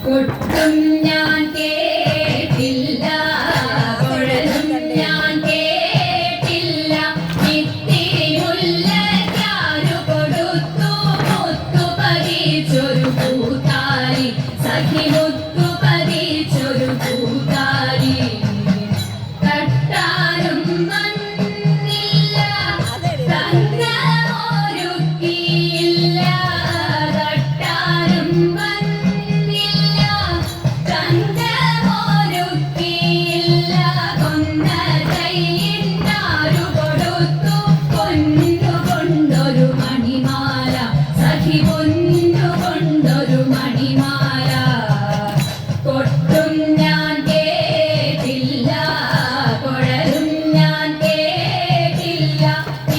കൊട്ടും ഞാൻ കേട്ടില്ല, കുഴലും ഞാൻ കേട്ടില്ല, ഇത്തിരി മുല്ലയ്ക്കാരു കൊടുത്തു മുത്തു പതിച്ചൊരു പൂത്താലി, സഖി മുത്തു പതിച്ചൊരു പൂത്താലി. തട്ടാനും വന്നില്ല, തങ്ങമൊരുക്കിയില്ല, തട്ടാനും വന്നില്ല, തങ്ങമൊരുക്കിയില്ല, കൊന്ന കൈയിന്നാരു കൊടുത്തു പൊന്നുകൊണ്ടൊരു മണിമാല, സഖി പൊന്നുകൊണ്ടൊരു മണിമാല. കൊട്ടും ഞാൻ കേട്ടില്ല, കുഴലും ഞാൻ കേട്ടില്ല,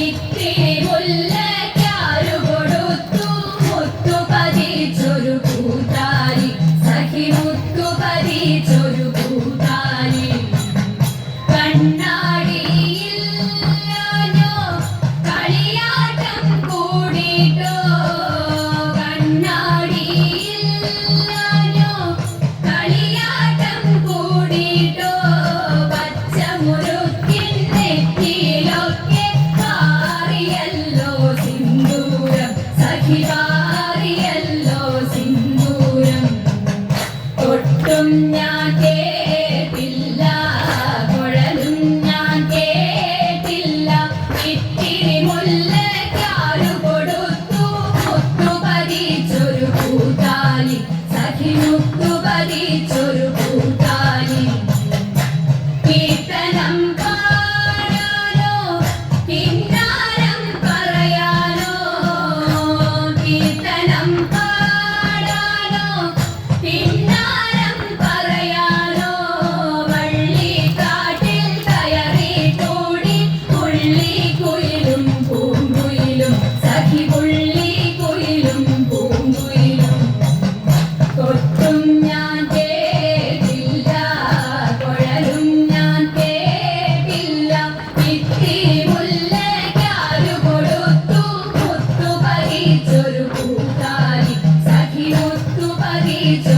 ഇത്തിരി മുല്ലയ്ക്കാരു കൊടുത്തു മുത്തു പതിച്ചൊരു പൂത്താലി, സഖി മുത്തു പതിച്ചൊരു പൂത്താലി. കണ്ണാടിയില്ലാഞ്ഞോ കളിയാട്ടം കൂടിട്ടോ, കണ്ണാടിയില്ലാഞ്ഞോ കളിയാട്ടം കൂടിട്ടോ, പച്ചമുറുക്കിൻ നെറ്റിയിലൊക്കെ പാറിയല്ലോ സിന്ദൂരം, സഖി പാറിയല്ലോ സിന്ദൂരം. കൊട്ടും ഞാൻ കേട്ടില്ല, കുഴലും ഞാൻ കേട്ടില്ല, ഇത്തിരി മുല്ലയ്ക്കാരു കൊടുത്തു മുത്തു പതിച്ചൊരു പൂത്താലി, സഖി മുത്തു പതിച്ചൊരു പൂത്താലി. കീർത്തനം പാടാനോ കിന്നാരം പറയാനോ, കീർത്തനം പാടാനോ കിന്നാരം പറയാനോ, വള്ളിക്കാട്ടിൽ കയറി കൂടി പുള്ളിക്കുയിലും പൂങ്കുയിലും, സഖി പുള്ളിക്കുയിലും പൂങ്കുയിലും. കൊട്ടും ഞാൻ കേട്ടില്ല, കുഴലും ഞാൻ കേട്ടില്ല, ഇത്തിരി മുല്ലയ്ക്കാരു കൊടുത്തു മുത്തു പതിച്ചൊരു പൂത്താലി, സഖി മുത്തു പതിച്ചൊരു